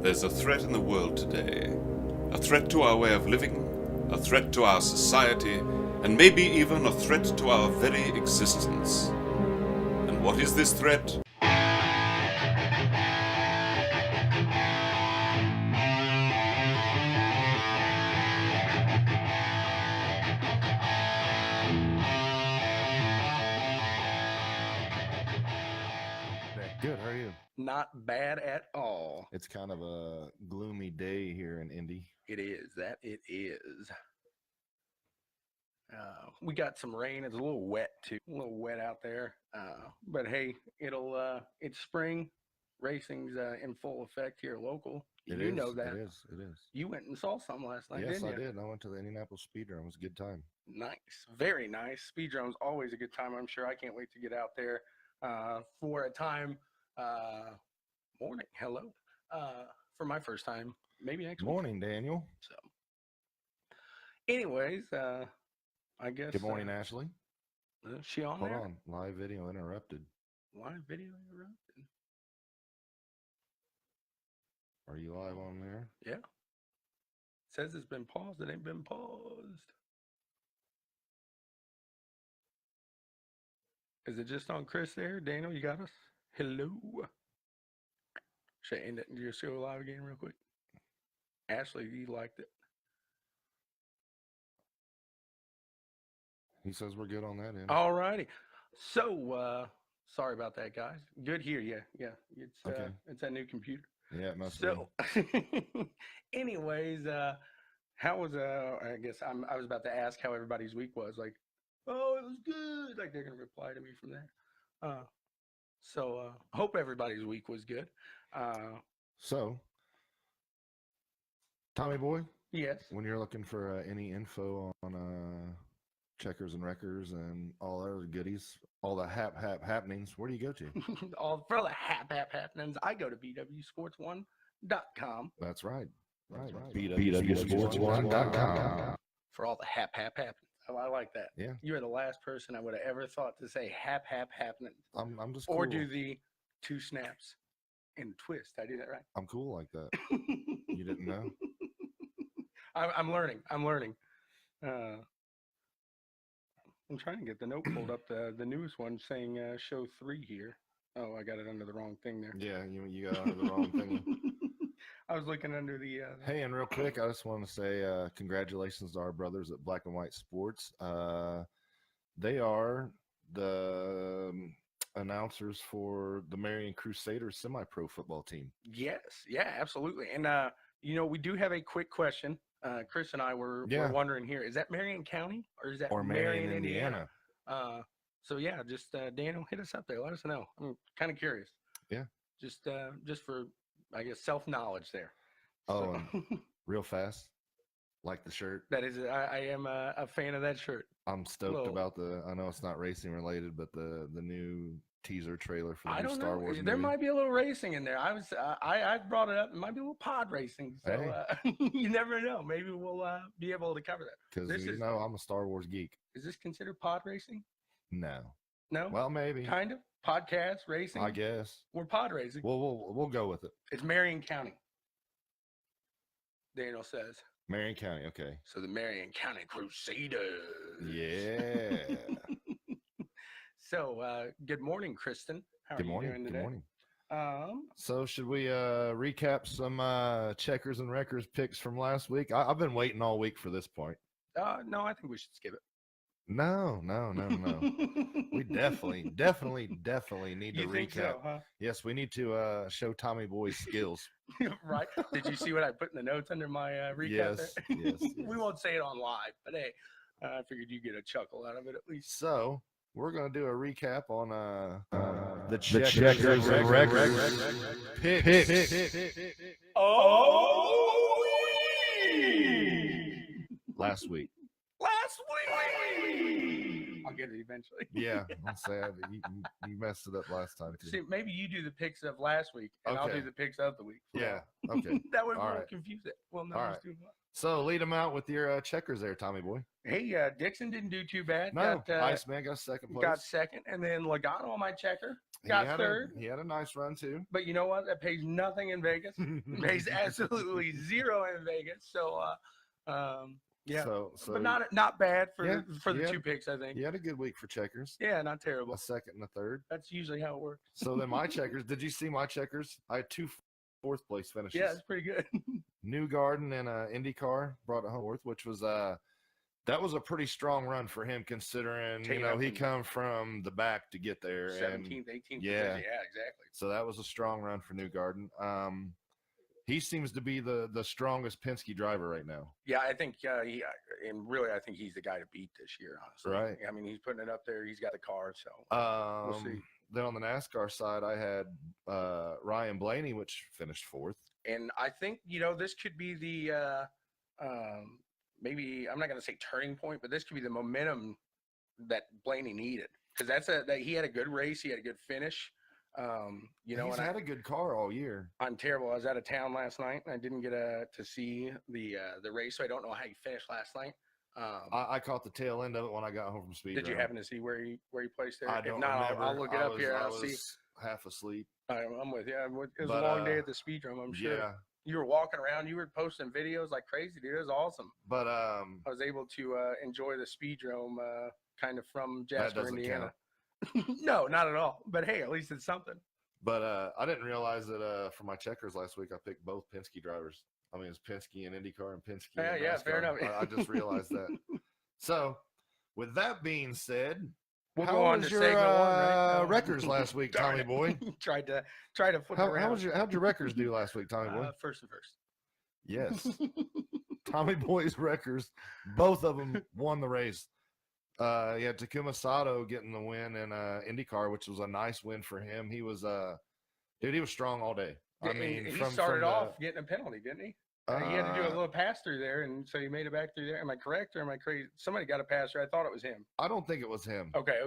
There's a threat in the world today. A threat to our way of living, a threat to our society, and maybe even a threat to our very existence. And what is this threat? Good, how are you? Not bad at all. It's kind of a gloomy day here in Indy. It is. That it is. We got some rain. It's a little wet too. A little wet out there. But hey, it's spring. Racing's in full effect here local. You know that. It is. You went and saw some last night, Yes, didn't you? I did. I went to the Indianapolis Speedrome. It was a good time. Nice. Very nice. Speedrome's always a good time, I'm sure. I can't wait to get out there for a time. Morning. Hello. For my first time, maybe next morning, Daniel. So, anyways, I guess. Good morning, Ashley. Is she on Hold there? on. Live video interrupted. Live video interrupted. Are you live on there? Yeah. It says it's been paused. It ain't been paused. Is it just on Chris there? Daniel, you got us? Hello. Should I end it and just go live again real quick? Ashley, you liked it. He says we're good on that end. All righty. So, sorry about that, guys. Good here. Yeah. It's Okay. It's that new computer. Yeah, it must be. Anyways, how was I guess I was about to ask how everybody's week was. Like, oh, it was good. Like they're gonna reply to me from there. So hope everybody's week was good. So, Tommy Boy. Yes. When you're looking for any info on checkers and wreckers and all other goodies, all the happenings, where do you go to? All for the happenings, I go to BWSPORTS1.com. That's right. Right. BWSPORTS1.com. For all the happenings. Oh, I like that. Yeah. You're the last person I would have ever thought to say happening. I'm just Or cool. do the two snaps and twist. I do that right. I'm cool like that. You didn't know? I'm learning. I'm trying to get the note pulled up, the newest one saying show 3 here. Oh, I got it under the wrong thing there. Yeah, you got under the wrong thing. I was looking under the... Hey, and real quick, I just want to say congratulations to our brothers at Black and White Sports. They are the announcers for the Marion Crusaders semi-pro football team. Yes, yeah, absolutely. And, we do have a quick question. Chris and I were wondering here, is that Marion County or is that Marion, Indiana? So, yeah, just Daniel, hit us up there. Let us know. I'm kind of curious. Yeah. Just for, I guess, self-knowledge there. Oh, so. Real fast, like the shirt. That is, I am a fan of that shirt. I'm stoked about I know it's not racing related, but the new teaser trailer for the new Star Wars movie. There might be a little racing in there. I brought it up. It might be a little pod racing. So you never know. Maybe we'll be able to cover that. Because I'm a Star Wars geek. Is this considered pod racing? No. No? Well, maybe. Kind of. Podcast racing? I guess. We're pod racing. We'll go with it. It's Marion County. Daniel says. Marion County, okay. So the Marion County Crusaders. Yeah. So, good morning, Kristen. How are you doing today? Good morning. So should we recap some checkers and wreckers picks from last week? I've been waiting all week for this point. No, I think we should skip it. No. We definitely need to recap. So, huh? Yes, we need to show Tommy Boy's skills. Right? Did you see what I put in the notes under my recap? Yes. We won't say it on live, but hey, I figured you'd get a chuckle out of it at least. So we're gonna do a recap on the checkers and wreckers picks. Oh, last week. I'll get it eventually. Yeah, I'm sad you messed it up last time too. See, maybe you do the picks of last week, and I'll do the picks of the week. Yeah, okay. That way we won't confuse it. Well, no, right. So lead them out with your checkers there, Tommy Boy. Hey, Dixon didn't do too bad. No, Iceman got second place. Got second, and then Logano on my checker. got third. He had a nice run too. But you know what? That pays nothing in Vegas. It pays absolutely zero in Vegas. So, yeah. So but not bad for yeah, the 2 picks, I think. He had a good week for checkers. Yeah, not terrible. A second and a third. That's usually how it works. So then my checkers. Did you see my checkers? I had 2 fourth place finishes. Yeah, it's pretty good. New Garden and IndyCar brought it home fourth, which was that was a pretty strong run for him, considering he come from the back to get there. 17th, 18th. Yeah, exactly. So that was a strong run for New Garden. He seems to be the strongest Penske driver right now. Yeah, I think I think he's the guy to beat this year, honestly. Right. I mean, he's putting it up there. He's got the car, so we'll see. Then on the NASCAR side, I had Ryan Blaney, which finished fourth. And I think, this could be the maybe, I'm not going to say turning point, but this could be the momentum that Blaney needed. Because he had a good race. He had a good finish. He's had a good car all year. I'm terrible. I was out of town last night, and I didn't get to see the race, so I don't know how he finished last night. I caught the tail end of it when I got home from speed. Did you happen to see where he placed there? I don't if not, remember. I'll look it up here. I'll see. Half asleep. I'm with you. It was a long day at the speedrome, I'm sure. Yeah. You were walking around. You were posting videos like crazy, dude. It was awesome. But I was able to enjoy the speedrome kind of from Jasper, Indiana. No, not at all. But hey, at least it's something. But I didn't realize that for my checkers last week, I picked both Penske drivers. I mean, it's Penske and IndyCar and Penske. and Yeah, NASCAR. fair enough. I just realized that. So, with that being said, we'll how go on was to your segment 1, right? records last week, Tommy Boy? Tried to flip around. How'd your records do last week, Tommy Boy? First and first. Yes. Tommy Boy's records, both of them won the race. He had Takuma Sato getting the win in IndyCar, which was a nice win for him. He was he was strong all day. I mean, he started off getting a penalty, didn't he? He had to do a little pass through there, and so he made it back through there. Am I correct or am I crazy? Somebody got a pass through. I thought it was him. I don't think it was him. Okay.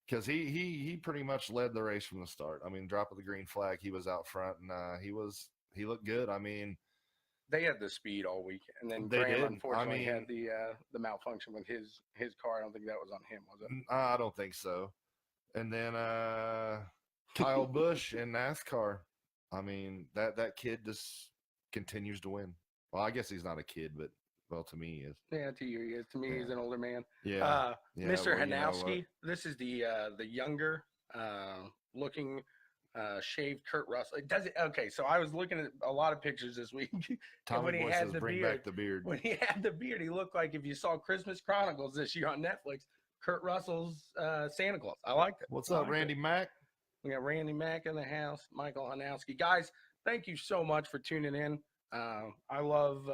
Because he pretty much led the race from the start. I mean, drop of the green flag, he was out front, and he looked good. I mean, they had the speed all week, and then Graham unfortunately had the malfunction with his car. I don't think that was on him, was it? I don't think so. And then Kyle Busch in NASCAR. I mean, that kid just continues to win. Well, I guess he's not a kid, but to me he is. Yeah, to you he is. To me, he's an older man. Yeah. Mr. Hanowski. This is the younger looking shaved Kurt Russell. It does it. Okay, so I was looking at a lot of pictures this week. Tommy Boy says, "Bring back the beard." When he had the beard, he looked like if you saw Christmas Chronicles this year on Netflix, Kurt Russell's Santa Claus. I liked it. What's up, Randy Mack? We got Randy Mack in the house. Michael Hanowski. Guys, thank you so much for tuning in. I love.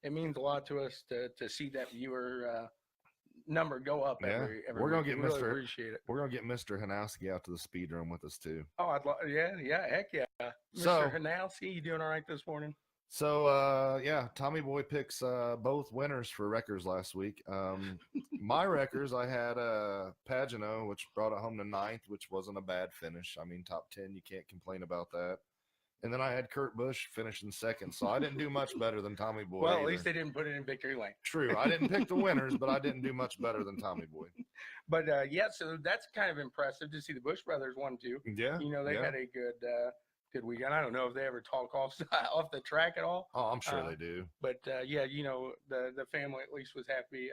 It means a lot to us to see that viewer number go up every we're gonna week. get Really appreciate it. We're gonna get Mr. Hanowski out to the speed room with us too. Oh, I'd love. Yeah, heck yeah. Mr. Hanowski, you doing all right this morning? So Tommy Boy picks both winners for records last week. My records, I had Pagano, which brought it home to 9th, which wasn't a bad finish. I mean, top 10, you can't complain about that. And then I had Kurt Busch finishing 2nd, so I didn't do much better than Tommy Boy. Well, either. At least they didn't put it in victory lane. True, I didn't pick the winners, but I didn't do much better than Tommy Boy. But so that's kind of impressive to see the Busch brothers won too. Yeah, they had a good weekend. I don't know if they ever talk off the track at all. Oh, I'm sure they do. But the family at least was happy.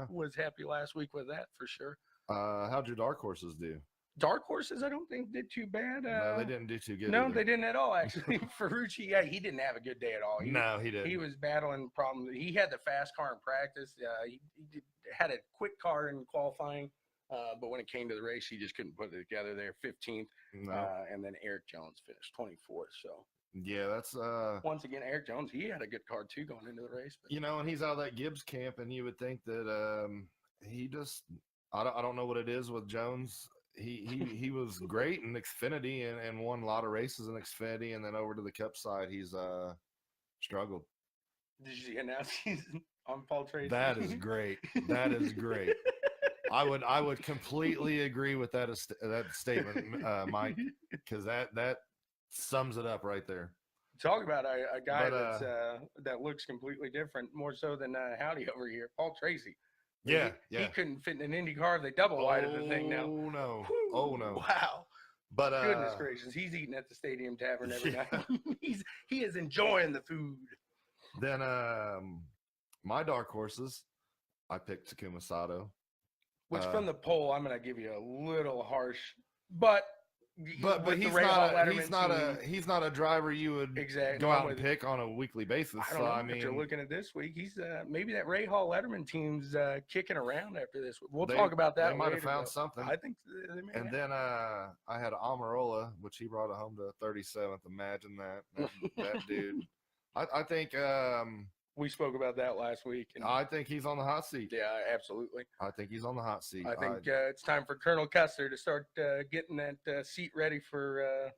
Was happy last week with that for sure. How'd your dark horses do? Dark horses, I don't think did too bad. No, they didn't do too good. No, either. they didn't at all. Actually, Ferrucci, he didn't have a good day at all. He didn't. He was battling problems. He had the fast car in practice. He had a quick car in qualifying, but when it came to the race, he just couldn't put it together. There, 15th, and then Eric Jones finished 24th. So yeah, that's once again Eric Jones. He had a good car too going into the race. But. And he's out of that Gibbs camp, and you would think that he just I don't know what it is with Jones. He was great in Xfinity and won a lot of races in Xfinity, and then over to the Cup side, he's struggled. Did you see Hanowski's on Paul Tracy? That is great. That is great. I would completely agree with that statement, Mike, because that sums it up right there. Talk about a guy that looks completely different, more so than Howdy over here, Paul Tracy. Yeah, he couldn't fit in an Indy car if they double widened the thing now. Oh no! Wow. But Goodness gracious, he's eating at the Stadium Tavern every night. He is enjoying the food. Then my dark horses, I picked Takuma Sato. Which from the poll, I'm going to give you a little harsh, but he's not a driver you would go out and pick on a weekly basis. I don't know. After looking at this week, he's maybe that Ray Hall Letterman team's kicking around after this. We'll talk about that. They might have found something. I think they may. And then I had Amarola, which he brought it home to 37th. Imagine that dude. I think we spoke about that last week. And I think he's on the hot seat. Yeah, absolutely. I think he's on the hot seat. I think it's time for Colonel Custer to start getting that seat ready for.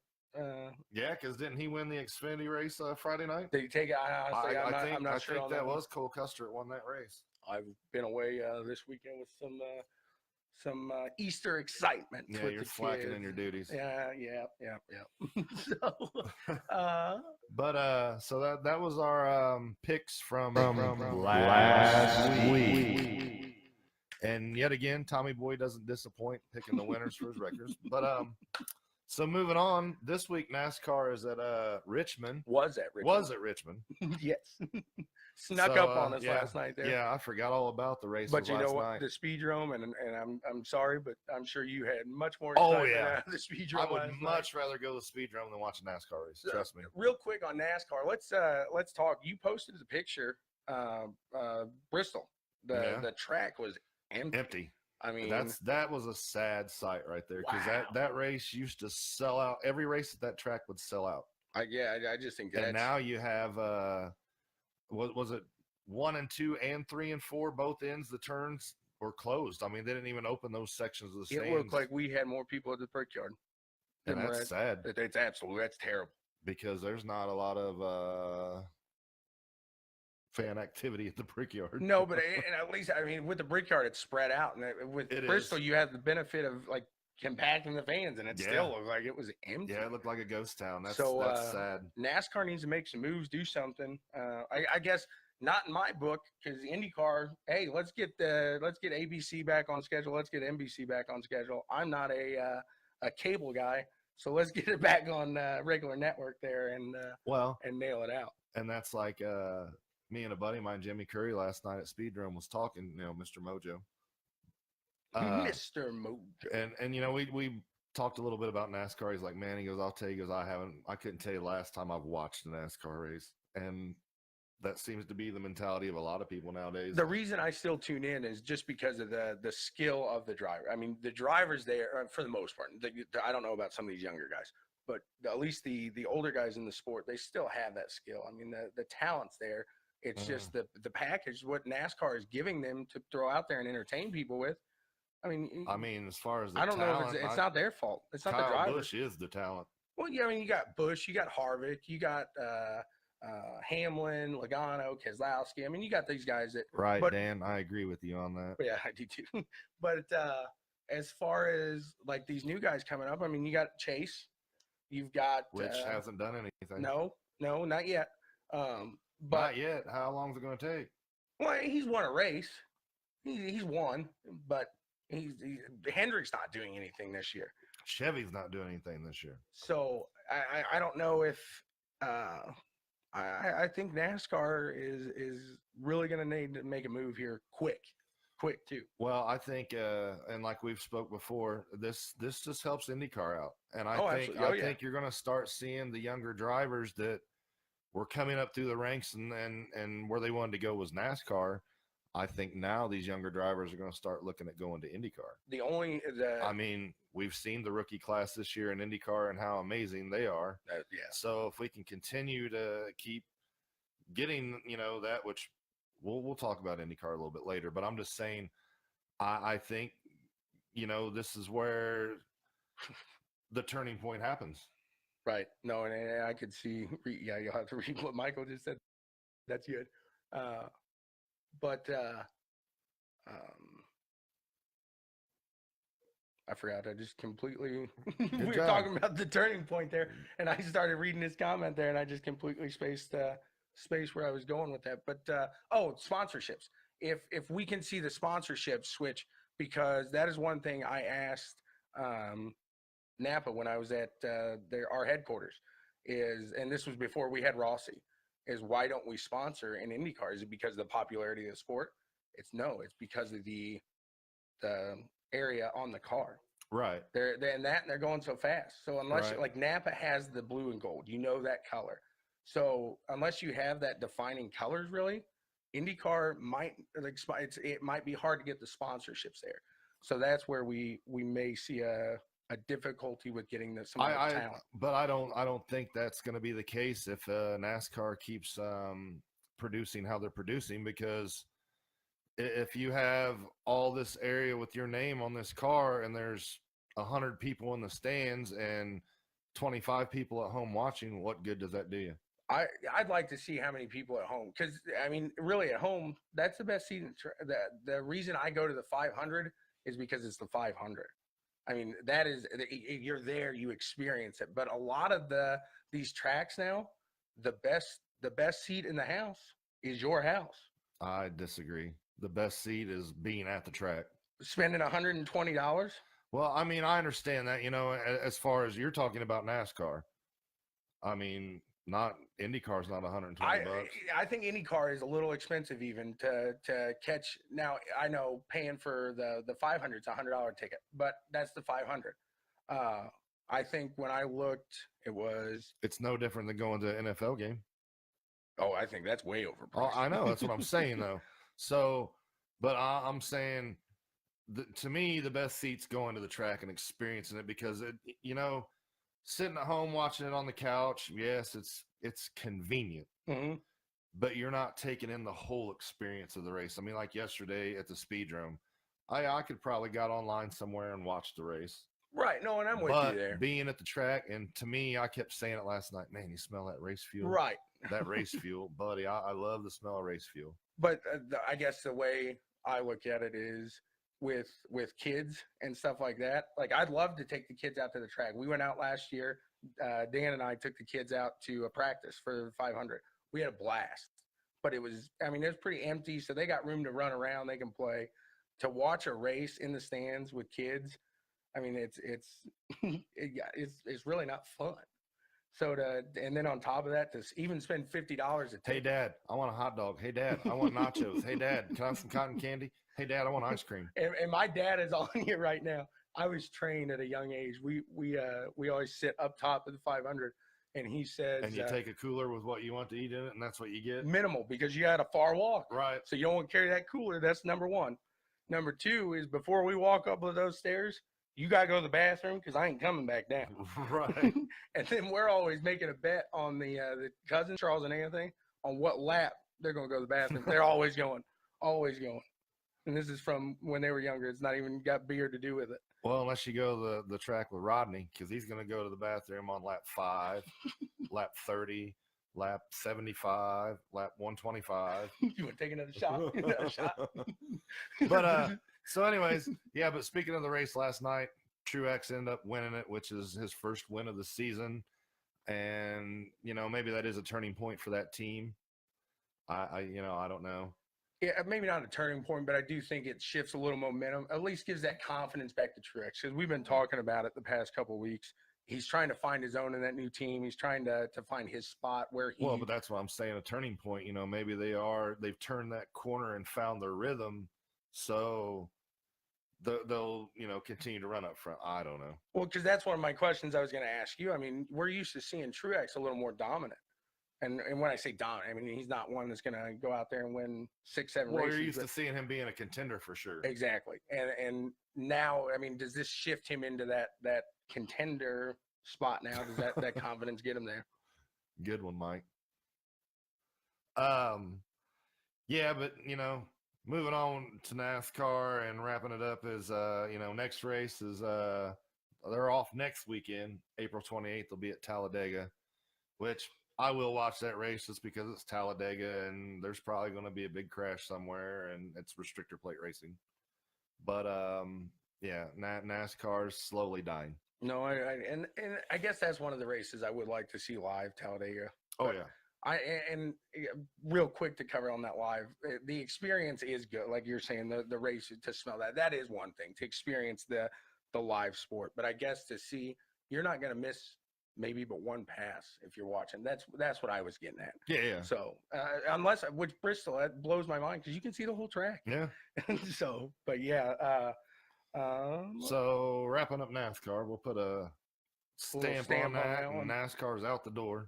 Yeah, because didn't he win the Xfinity race Friday night? Did he take it? Honestly, I'm not sure. I think that was Cole Custer that won that race. I've been away this weekend with some Easter excitement. Yeah, you're slacking in your duties. Yeah. So that was our picks from last week. And yet again, Tommy Boy doesn't disappoint picking the winners for his records. But so moving on, this week NASCAR is at Richmond. Was at Richmond. Yes. Snuck up on us last night there. Yeah, I forgot all about the race. But you know what? The Speedrome, and I'm sorry, but I'm sure you had much more excitement out of the Speedrome. I would much rather go to the Speedrome than watch a NASCAR race. Trust me. Real quick on NASCAR, let's talk. You posted the picture, Bristol. The track was empty. I mean, that was a sad sight right there, because that race used to sell out. Every race at that track would sell out. I just think that. And now you have was it 1 and 2 and 3 and 4 both ends? The turns were closed. I mean, they didn't even open those sections of the stands. It looked like we had more people at the Brickyard. And that's sad. That's terrible, because there's not a lot of fan activity at the Brickyard. No, but and at least, I mean, with the Brickyard, it's spread out, and with Bristol, you have the benefit of like compacting the fans, and it still looked like it was empty. Yeah, it looked like a ghost town. That's sad. NASCAR needs to make some moves, do something. I guess not in my book, because IndyCar. Hey, let's get ABC back on schedule. Let's get NBC back on schedule. I'm not a cable guy, so let's get it back on regular network there and nail it out. And that's like me and a buddy of mine, Jimmy Curry, last night at Speedrome was talking. Mr. Mojo. Mr. Mojo. And we talked a little bit about NASCAR. He's like, man, he goes, I'll tell you, he goes, I couldn't tell you the last time I've watched a NASCAR race. And that seems to be the mentality of a lot of people nowadays. The reason I still tune in is just because of the skill of the driver. I mean, the drivers there, for the most part, I don't know about some of these younger guys, but at least the older guys in the sport, they still have that skill. I mean, the talent's there. It's just the package, what NASCAR is giving them to throw out there and entertain people with. I mean, as far as I don't know if it's not their fault. It's not the driver. Kyle Busch is the talent. Well, yeah, I mean, you got Busch, you got Harvick, you got Hamlin, Logano, Keselowski. I mean, you got these guys that. Right, Dan, I agree with you on that. Yeah, I do too. But as far as like these new guys coming up, I mean, you got Chase, you've got which hasn't done anything. No, not yet. But not yet. How long is it going to take? Well, he's won a race. He's won, but Hendrick's not doing anything this year. Chevy's not doing anything this year. So I don't know if I think NASCAR is really going to need to make a move here quick too. Well, I think and like we've spoke before, this just helps IndyCar out, and I think you're going to start seeing the younger drivers that were coming up through the ranks and where they wanted to go was NASCAR. I think now these younger drivers are going to start looking at going to IndyCar. I mean, we've seen the rookie class this year in IndyCar and how amazing they are. So if we can continue to keep getting, that, which we'll talk about IndyCar a little bit later, but I'm just saying, I think, this is where the turning point happens. Right. No, and I could see, you'll have to read what Michael just said. That's good. But I forgot. I just completely we were talking about the turning point there, and I started reading his comment there, and I just completely spaced where I was going with that. But sponsorships. If we can see the sponsorship switch, because that is one thing I asked Napa when I was at our headquarters and this was before we had Rossi, is why don't we sponsor an IndyCar? Is it because of the popularity of the sport? It's because of the area on the car. Right. They're going so fast. So unless like Napa has the blue and gold, that color. So unless you have that defining colors, really, IndyCar it might be hard to get the sponsorships there. So that's where we may see a difficulty with getting some of the talent. But I don't think that's going to be the case if NASCAR keeps producing how they're producing, because if you have all this area with your name on this car and there's 100 people in the stands and 25 people at home watching, what good does that do you? I'd like to see how many people at home, because I mean, really at home, that's the best seat. The reason I go to the 500 is because it's the 500. I mean, that is, you're there, you experience it. But a lot of these tracks now, the best seat in the house is your house. I disagree. The best seat is being at the track. Spending $120. Well, I mean, I understand that, as far as you're talking about NASCAR. I mean, not IndyCar's not $120. I think IndyCar is a little expensive even to catch. Now, I know paying for the 500 is a $100 ticket, but that's the 500. I think when I looked, it's no different than going to an NFL game. Oh, I think that's way overpriced. Oh, I know. That's what I'm saying, though. So, but I'm saying, to me, the best seat's going to the track and experiencing it, because sitting at home watching it on the couch, yes, it's convenient, but you're not taking in the whole experience of the race. I mean, like yesterday at the Speedrome, I could probably got online somewhere and watched the race. Right. No, and I'm with you there. Being at the track, and to me, I kept saying it last night, man, you smell that race fuel? Right. That race fuel, buddy. I love the smell of race fuel. But I guess the way I look at it is with kids and stuff like that. Like, I'd love to take the kids out to the track. We went out last year. Dan and I took the kids out to a practice for the 500. We had a blast, but it was pretty empty. So they got room to run around. They can play. To watch a race in the stands with kids, I mean, it's really not fun. So and then on top of that, to even spend $50 Hey, Dad, I want a hot dog. Hey, Dad, I want nachos. Hey, Dad, can I have some cotton candy? Hey, Dad, I want ice cream. And my dad is on here right now. I was trained at a young age. We always sit up top of the 500, and he says, and you take a cooler with what you want to eat in it, and that's what you get. Minimal, because you had a far walk, right? So you don't want to carry that cooler. That's number one. Number two is, before we walk up those stairs, you got to go to the bathroom, because I ain't coming back down. Right. And then we're always making a bet on the cousin, Charles and Anthony, on what lap they're going to go to the bathroom. They're always going. And this is from when they were younger. It's not even got beer to do with it. Well, unless you go to the track with Rodney, because he's going to go to the bathroom on lap 5, lap 30, lap 75, lap 125. You want to take another shot? Another shot. But so anyways, yeah, but speaking of the race last night, Truex ended up winning it, which is his first win of the season. And, maybe that is a turning point for that team. I don't know. Yeah, maybe not a turning point, but I do think it shifts a little momentum, at least gives that confidence back to Truex, because we've been talking about it the past couple of weeks. He's trying to find his own in that new team. He's trying to find his spot where he. Well, but that's what I'm saying, a turning point. Maybe they've turned that corner and found their rhythm. So they'll continue to run up front. I don't know. Well, because that's one of my questions I was going to ask you. I mean, we're used to seeing Truex a little more dominant. And when I say dominant, I mean, he's not one that's going to go out there and win 6-7 races. Well, you're used to seeing him being a contender for sure. Exactly. And now, I mean, does this shift him into that contender spot now? Does that confidence get him there? Good one, Mike. Yeah, but, moving on to NASCAR and wrapping it up is, next race is, they're off next weekend. April 28th, they'll be at Talladega, which I will watch that race just because it's Talladega and there's probably going to be a big crash somewhere and it's restrictor plate racing. But, yeah, NASCAR is slowly dying. No, and I guess that's one of the races I would like to see live, Talladega. Oh, yeah. And real quick to cover on that live, the experience is good. Like you're saying, the race, to smell that is one thing, to experience the live sport. But I guess to see you're not going to miss maybe but one pass if you're watching. That's what I was getting at. Yeah. So unless, which Bristol, that blows my mind because you can see the whole track. Yeah. So, but yeah. So wrapping up NASCAR, we'll put a stamp on that, and NASCAR's out the door.